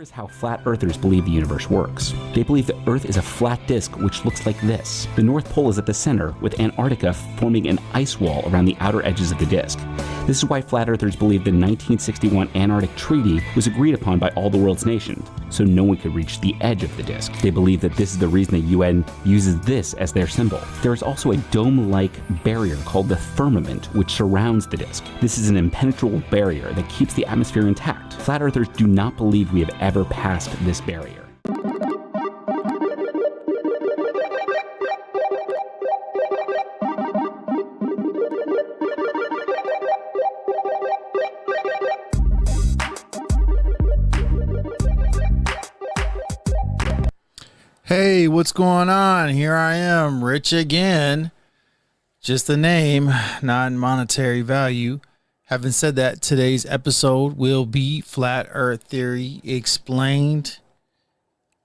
Here is how flat earthers believe the universe works. They believe the Earth is a flat disk which looks like this. The North Pole is at the center, with Antarctica forming an ice wall around the outer edges of the disk. This is why flat earthers believe the 1961 Antarctic Treaty was agreed upon by all the world's nations, so no one could reach the edge of the disk. They believe that this is the reason the UN uses this as their symbol. There is also a dome-like barrier called the firmament, which surrounds the disk. This is an impenetrable barrier that keeps the atmosphere intact. Flat earthers do not believe we have ever passed this barrier. Hey, what's going on? Here I am, rich again. Just a name, not monetary value. Having said that, today's episode will be Flat Earth Theory Explained.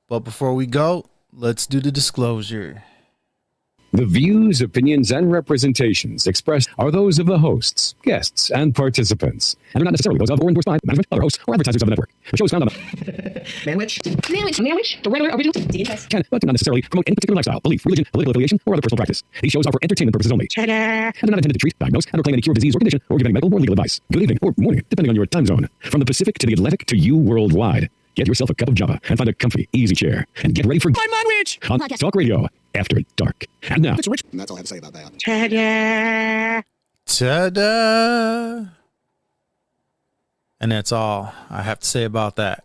But before we go, let's do the disclosure. The views, opinions, and representations expressed are those of the hosts, guests, and participants, and are not necessarily those of or endorsed by management, other hosts, or advertisers of the network. The show is found on Manwich, the regular original DNS. can, but do not necessarily promote any particular lifestyle, belief, religion, political affiliation, or other personal practice. These shows are for entertainment purposes only. Ta-da! And are not intended to treat, diagnose, and or claim any cure of disease or condition, or give any medical or legal advice. Good evening, or morning, depending on your time zone. From the Pacific to the Atlantic to you worldwide. Get yourself a cup of Java and find a comfy, easy chair. And get ready for My Manwich on Talk Radio After Dark. And now, it's Rich. And that's all I have to say about that. Ta-da! Ta-da! And that's all I have to say about that.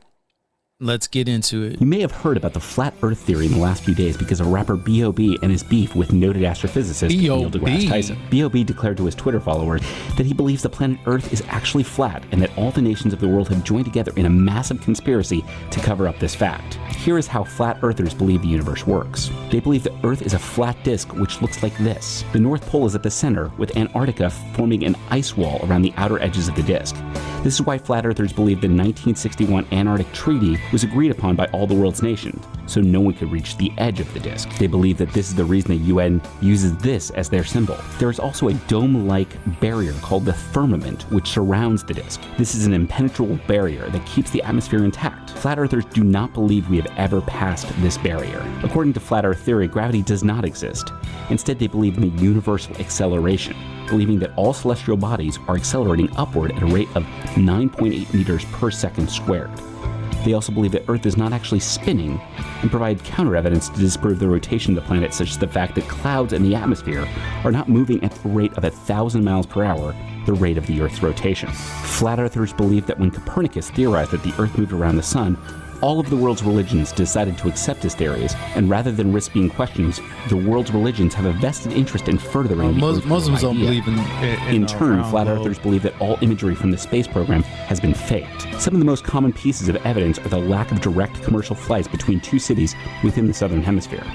Let's get into it. You may have heard about the flat earth theory in the last few days because of rapper B.O.B. and his beef with noted astrophysicist Neil deGrasse Tyson. B.O.B. declared to his Twitter followers that he believes the planet Earth is actually flat and that all the nations of the world have joined together in a massive conspiracy to cover up this fact. Here is how flat earthers believe the universe works. They believe the Earth is a flat disk which looks like this. The North Pole is at the center, with Antarctica forming an ice wall around the outer edges of the disk. This is why flat earthers believe the 1961 Antarctic Treaty was agreed upon by all the world's nations, so no one could reach the edge of the disk. They believe that this is the reason the UN uses this as their symbol. There is also a dome-like barrier called the firmament, which surrounds the disk. This is an impenetrable barrier that keeps the atmosphere intact. Flat earthers do not believe we have ever passed this barrier. According to flat earth theory, gravity does not exist. Instead, they believe in the universal acceleration, believing that all celestial bodies are accelerating upward at a rate of 9.8 meters per second squared. They also believe that Earth is not actually spinning and provide counter evidence to disprove the rotation of the planet, such as the fact that clouds in the atmosphere are not moving at the rate of 1,000 miles per hour, the rate of the Earth's rotation. Flat earthers believe that when Copernicus theorized that the Earth moved around the sun, all of the world's religions decided to accept his theories, and rather than risk being questioned, the world's religions have a vested interest in furthering the Muslims don't believe in turn, flat earthers believe that all imagery from the space program has been faked. Some of the most common pieces of evidence are the lack of direct commercial flights between two cities within the southern hemisphere.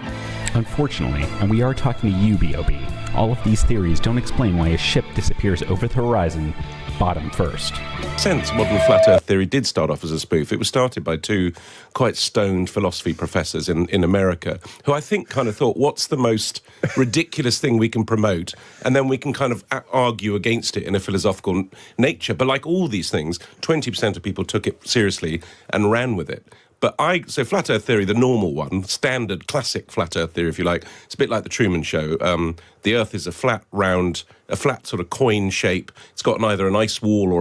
Unfortunately, and we are talking to you, B.O.B., all of these theories don't explain why a ship disappears over the horizon bottom first. Since modern flat earth theory did start off as a spoof, it was started by two quite stoned philosophy professors in America, who I think kind of thought, what's the most ridiculous thing we can promote? And then we can kind of argue against it in a philosophical nature. But like all these things, 20% of people took it seriously and ran with it. So flat earth theory, the normal one, standard classic flat earth theory, if you like, it's a bit like the Truman Show. The earth is a flat sort of coin shape. It's got either an ice wall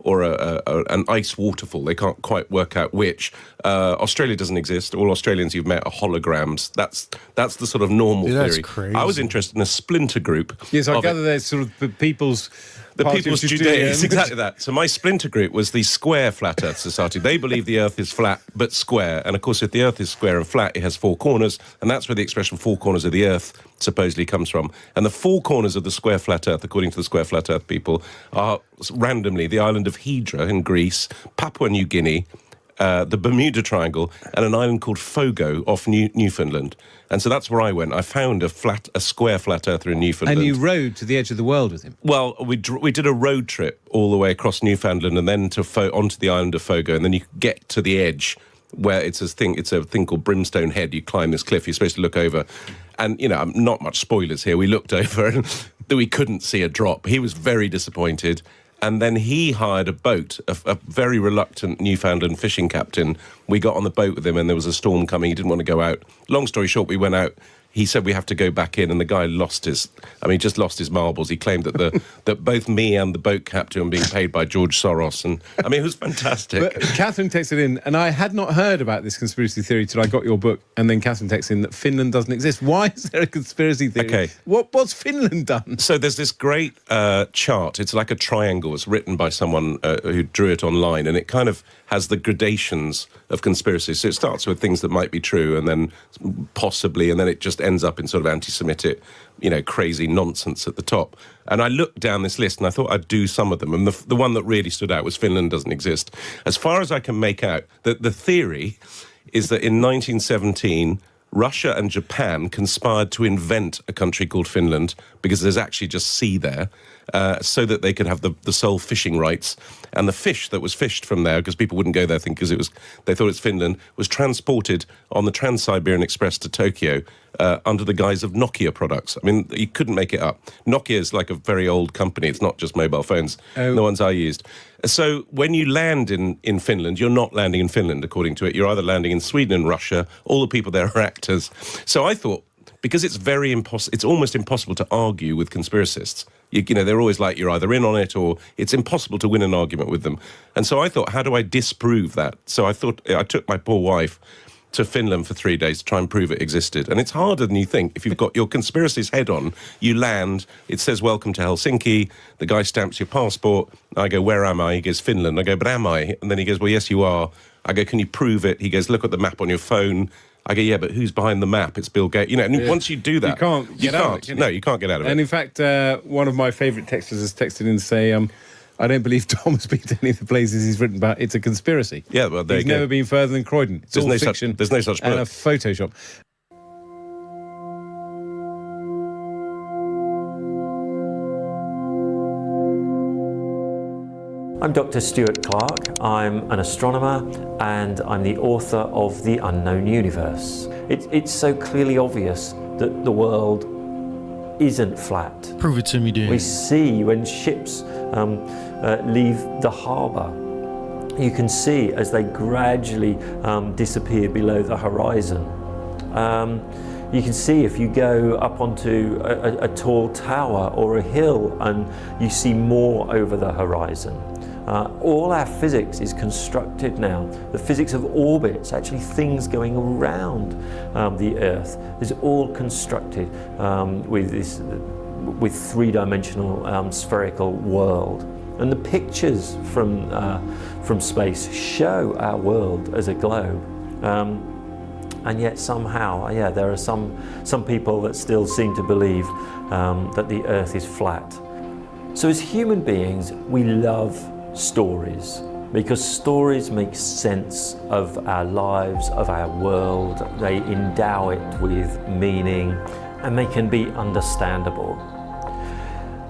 or an ice waterfall. They can't quite work out which. Australia doesn't exist. All Australians you've met are holograms. That's the sort of normal theory. That's crazy. I was interested in a splinter group. Yes, I gather there's sort of the People's Judaism, exactly that. So my splinter group was the Square Flat Earth Society. They believe the Earth is flat but square, and of course, if the Earth is square and flat, it has four corners, and that's where the expression "four corners of the Earth" supposedly comes from. And the four corners of the Square Flat Earth, according to the Square Flat Earth people, are randomly the island of Hydra in Greece, Papua New Guinea, the Bermuda Triangle, and an island called Fogo off Newfoundland. And so that's where I went. I found a square flat earther in Newfoundland. And you rode to the edge of the world with him? Well, we did a road trip all the way across Newfoundland and then onto the island of Fogo, and then you get to the edge where it's a thing called Brimstone Head. You climb this cliff, you're supposed to look over. And, not much spoilers here. We looked over and we couldn't see a drop. He was very disappointed. And then he hired a boat, a very reluctant Newfoundland fishing captain. We got on the boat with him and there was a storm coming. He didn't want to go out. Long story short, we went out. He said we have to go back in, and the guy just lost his marbles. He claimed that that both me and the boat captain were being paid by George Soros, and it was fantastic. But Catherine texted in, and I had not heard about this conspiracy theory till I got your book, and then Catherine texted in that Finland doesn't exist. Why is there a conspiracy theory? Okay. What's Finland done? So there's this great chart. It's like a triangle. It's written by someone who drew it online, and it kind of has the gradations of conspiracy. So it starts with things that might be true, and then possibly, and then it just ends up in sort of anti-Semitic, crazy nonsense at the top. And I looked down this list, and I thought I'd do some of them. And the one that really stood out was Finland doesn't exist. As far as I can make out, the theory is that in 1917... Russia and Japan conspired to invent a country called Finland because there's actually just sea there, so that they could have the sole fishing rights. And the fish that was fished from there, because people wouldn't go there because they thought it's Finland, was transported on the Trans-Siberian Express to Tokyo under the guise of Nokia products. You couldn't make it up. Nokia is like a very old company. It's not just mobile phones. Oh. The ones I used. So when you land in Finland, you're not landing in Finland, according to it. You're either landing in Sweden and Russia. All the people there are actors. So I thought, because it's it's almost impossible to argue with conspiracists. They're always like, you're either in on it or it's impossible to win an argument with them. And so I thought, how do I disprove that? So I thought, I took my poor wife to Finland for 3 days to try and prove it existed. And it's harder than you think. If you've got your conspiracy's head on, you land, it says, welcome to Helsinki, the guy stamps your passport, I go, where am I? He goes, Finland. I go, but am I? And then he goes, well, yes, you are. I go, can you prove it? He goes, look at the map on your phone. I go, yeah, but who's behind the map? It's Bill Gates. And once you do that... You can't get out of it, can you? No, you can't get out of it. And in fact, one of my favourite texters has texted in to say, I don't believe Tom has been to any of the places he's written about. It's a conspiracy. Yeah, well, there He's you go. never been further than Croydon. It's all fiction. There's no such book. And a Photoshop. I'm Dr. Stuart Clark. I'm an astronomer and I'm the author of The Unknown Universe. It's so clearly obvious that the world isn't flat. Prove it to me, dude. We see when ships leave the harbour, you can see as they gradually disappear below the horizon. You can see if you go up onto a tall tower or a hill and you see more over the horizon. All our physics is constructed now. The physics of orbits, actually things going around the Earth, is all constructed with three-dimensional spherical world. And the pictures from space show our world as a globe. And yet somehow, there are some people that still seem to believe that the Earth is flat. So as human beings, we love stories, because stories make sense of our lives, of our world. They endow it with meaning, and they can be understandable.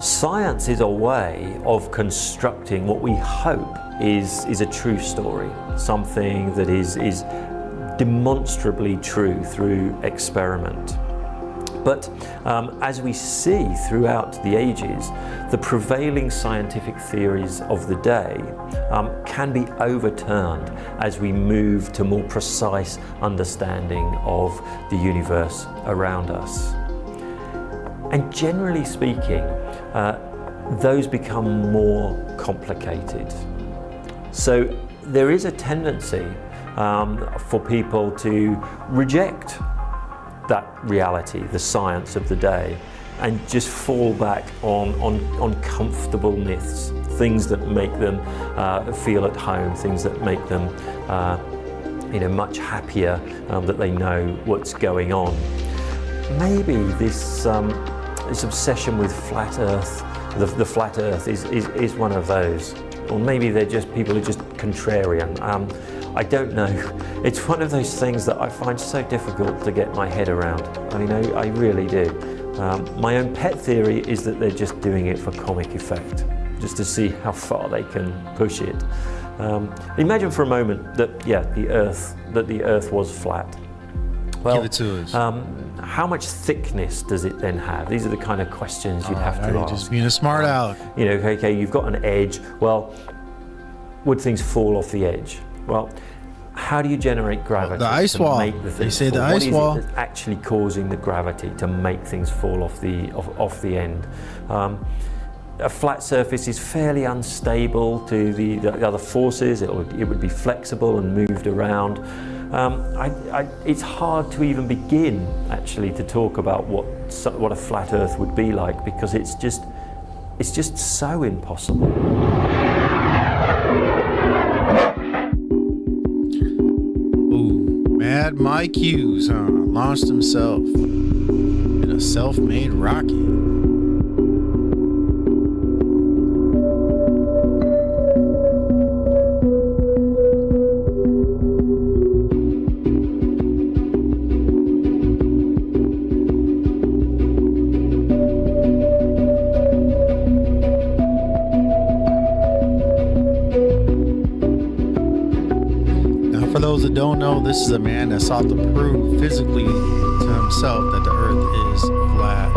Science is a way of constructing what we hope is a true story, something that is demonstrably true through experiment. But as we see throughout the ages, the prevailing scientific theories of the day can be overturned as we move to more precise understanding of the universe around us. And generally speaking, those become more complicated. So there is a tendency for people to reject that reality, the science of the day, and just fall back on comfortable myths, things that make them feel at home, things that make them much happier that they know what's going on. Maybe this obsession with flat Earth, the flat Earth is one of those, or maybe people are just contrarian. I don't know. It's one of those things that I find so difficult to get my head around. I really do. My own pet theory is that they're just doing it for comic effect, just to see how far they can push it. Imagine for a moment that the Earth was flat. Well, Give it to us. How much thickness does it then have? These are the kind of questions you'd have to ask. Just being a smart aleck. You know, okay, you've got an edge. Well, would things fall off the edge? Well, how do you generate gravity? The ice to wall. Make the They things say the fall? ice wall. What is it that's actually causing the gravity to make things fall off the end? A flat surface is fairly unstable to the other forces. It would be flexible and moved around. It's hard to even begin actually to talk about what a flat Earth would be like, because it's just so impossible. Ooh, Mad Mike Hughes, launched himself in a self-made rocket. For those that don't know, this is a man that sought to prove physically to himself that the Earth is flat.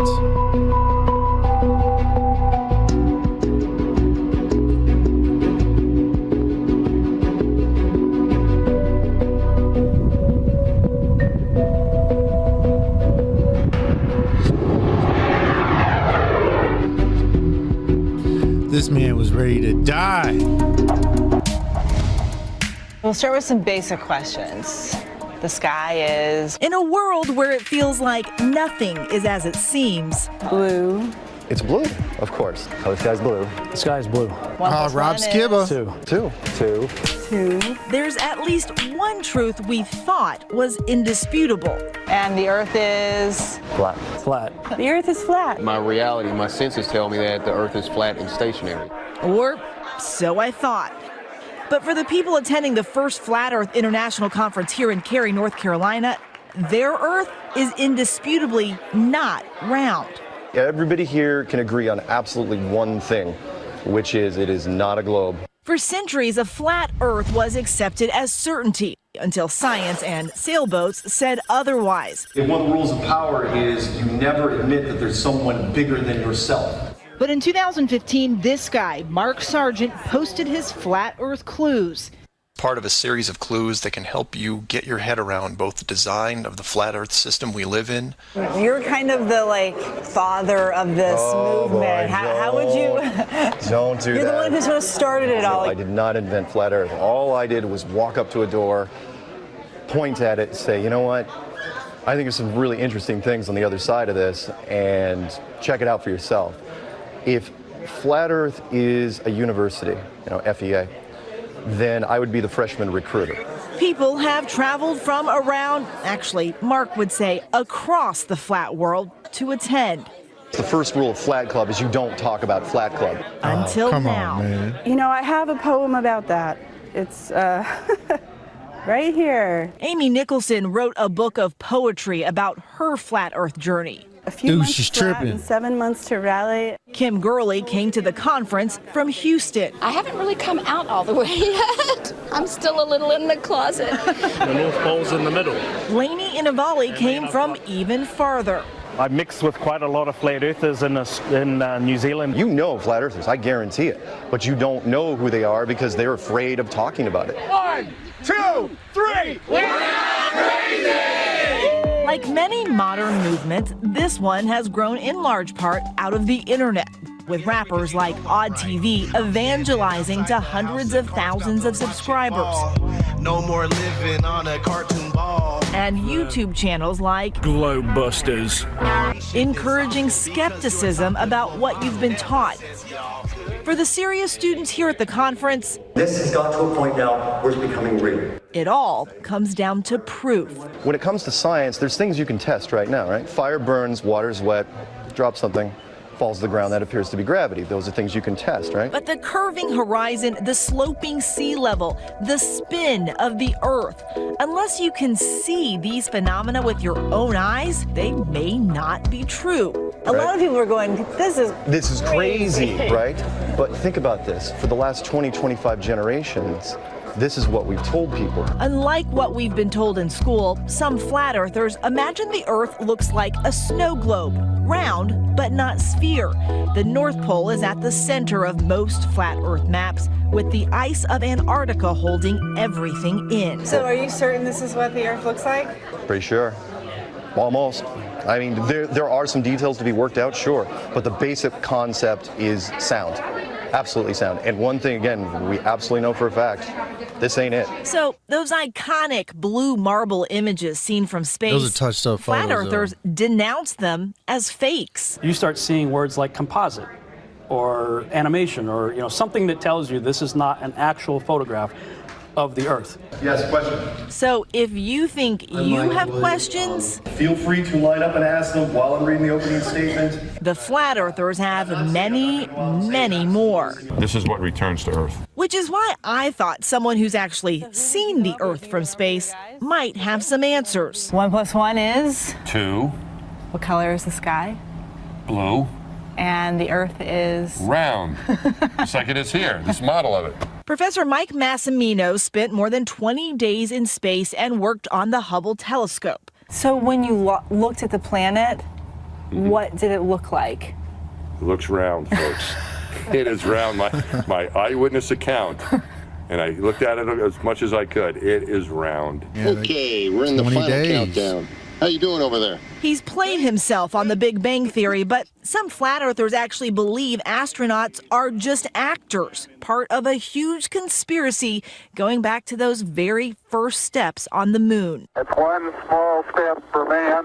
This man was ready to die. We'll start with some basic questions. The sky is In a world where it feels like nothing is as it seems, blue. It's blue, of course. Oh, the sky's blue. The sky's blue. Rob Skibba. Two. there's at least one truth we thought was indisputable. And the Earth is Flat. Flat. the Earth is flat. My reality, my senses tell me that the Earth is flat and stationary. Or so I thought. But for the people attending the first Flat Earth International Conference here in Cary, North Carolina, their Earth is indisputably not round. Everybody here can agree on absolutely one thing, which is it is not a globe. For centuries, a flat Earth was accepted as certainty until science and sailboats said otherwise. One of the rules of power is you never admit that there's someone bigger than yourself. But in 2015, this guy, Mark Sargent, posted his Flat Earth clues. Part of a series of clues that can help you get your head around both the design of the flat Earth system we live in. You're kind of the father of this movement. Boy, how would you? Don't do that. You're the one who sort of started it all. I did not invent flat Earth. All I did was walk up to a door, point at it, and say, you know what? I think there's some really interesting things on the other side of this, and check it out for yourself. If Flat Earth is a university, FEA, then I would be the freshman recruiter. People have traveled from around, actually, Mark would say, across the flat world to attend. The first rule of Flat Club is you don't talk about Flat Club. Until now. I have a poem about that. It's right here. Amy Nicholson wrote a book of poetry about her flat Earth journey. A few months she's tripping. And 7 months to rally. Kim Gurley came to the conference from Houston. I haven't really come out all the way yet. I'm still a little in the closet. The North Pole's in the middle. Lainey Inavali came from even farther. I mixed with quite a lot of flat earthers in New Zealand. You know Flat Earthers, I guarantee it. But you don't know who they are because they're afraid of talking about it. 1, 2, 3. We're not crazy! Like many modern movements, this one has grown in large part out of the internet, with rappers like Odd TV evangelizing to hundreds of thousands of subscribers. No more living on a cartoon ball. And YouTube channels like Globebusters, encouraging skepticism about what you've been taught. For the serious students here at the conference, This has got to a point now where it's becoming real. it all comes down to proof. When it comes to science, there's things you can test right now, right? Fire burns, water's wet, drop something, falls to the ground, that appears to be gravity. Those are things you can test, right? But the curving horizon, the sloping sea level, the spin of the Earth, unless you can see these phenomena with your own eyes, they may not be true. A lot of people are going, this is crazy, right? But think about this. For the last 20, 25 generations, this is what we've told people. Unlike what we've been told in school, some flat earthers imagine the Earth looks like a snow globe, round but not sphere. The North Pole is at the center of most flat Earth maps, with the ice of Antarctica holding everything in. So are you certain this is what the Earth looks like? Pretty sure. Almost. I mean, there are some details to be worked out, sure, but the basic concept is sound. Absolutely sound. And one thing, again, we absolutely know for a fact, this ain't it. So those iconic blue marble images seen from space, those are touched up flat photos, earthers denounce them as fakes. You start seeing words like composite or animation or something that tells you this is not an actual photograph of the Earth. Yes, question. So if you think you have questions, Feel free to line up and ask them while I'm reading the opening statement. the flat earthers have many, many more. This is what returns to Earth. Which is why I thought someone who's actually seen the Earth from space might have some answers. 1 + 1 is? 2. What color is the sky? Blue. And the Earth is? Round. Just like it is here, this model of it. Professor Mike Massimino spent more than 20 days in space and worked on the Hubble telescope. So when you looked at the planet, what did it look like? It looks round, folks. It is round. My eyewitness account, and I looked at it as much as I could. It is round. Okay, we're in the final countdown. How you doing over there? He's played himself on the Big Bang Theory, but some flat earthers actually believe astronauts are just actors, part of a huge conspiracy going back to those very first steps on the moon. It's one small step for man,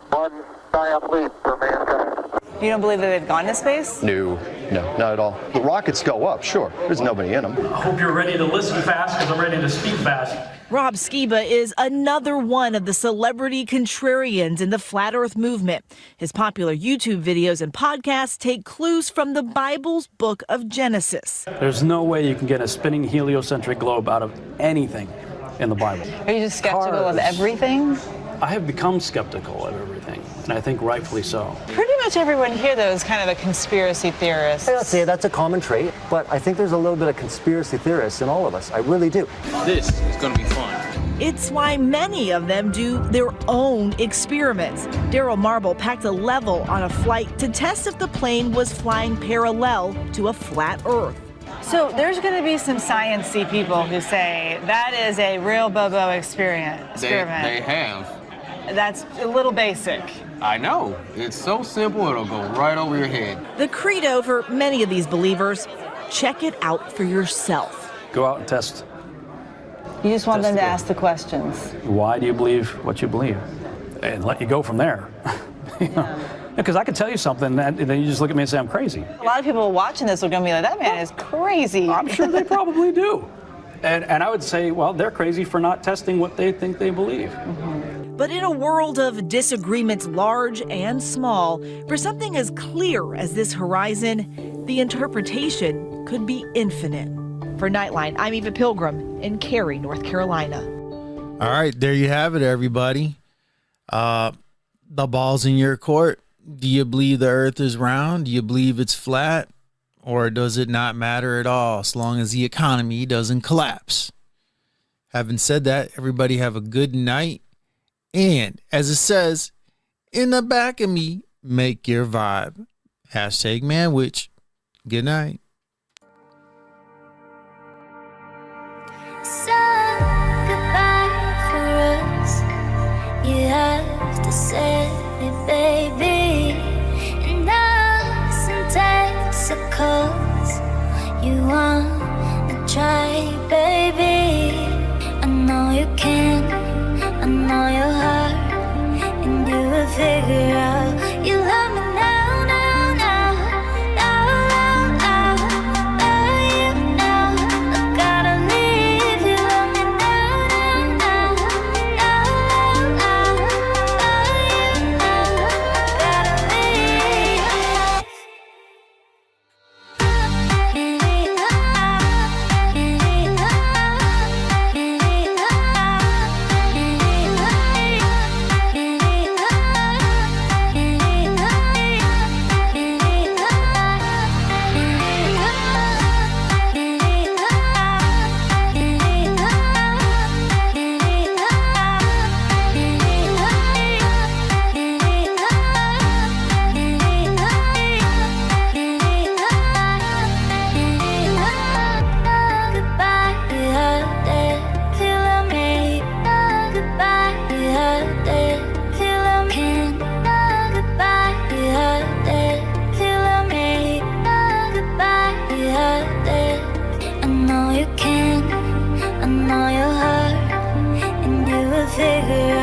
one giant leap for mankind. You don't believe that they've gone to space? No, not at all. The rockets go up, sure. There's nobody in them. I hope you're ready to listen fast because I'm ready to speak fast. Rob Skiba is another one of the celebrity contrarians in the flat earth movement. His popular YouTube videos and podcasts take clues from the Bible's book of Genesis. There's no way you can get a spinning heliocentric globe out of anything in the Bible. Are you just skeptical of everything? I have become skeptical of everything, and I think rightfully so. Pretty much everyone here, though, is kind of a conspiracy theorist. I'd say that's a common trait, but I think there's a little bit of conspiracy theorists in all of us. I really do. This is going to be fun. It's why many of them do their own experiments. Daryl Marble packed a level on a flight to test if the plane was flying parallel to a flat Earth. So there's going to be some sciencey people who say that is a real Bobo experiment. They have. That's a little basic. I know. It's so simple, it'll go right over your head. The credo for many of these believers, check it out for yourself. Go out and test. You just want them to ask the questions. Why do you believe what you believe? And let you go from there. Because I could tell you something, and then you just look at me and say I'm crazy. A lot of people watching this are going to be like, that man is crazy. I'm sure they probably do. And I would say, well, they're crazy for not testing what they think they believe. But in a world of disagreements large and small, for something as clear as this horizon, the interpretation could be infinite. For Nightline, I'm Eva Pilgrim in Cary, North Carolina. All right, there you have it, everybody. The ball's in your court. Do you believe the earth is round? Do you believe it's flat? Or does it not matter at all as long as the economy doesn't collapse? Having said that, everybody have a good night. And as it says, in the back of me, make your vibe. Hashtag Manwich. Good night. So goodbye for us. You have to say it, baby. And us and testicles. You wanna try, baby. I know you can. I know your heart. And you will figure out you love me now. Yeah. figure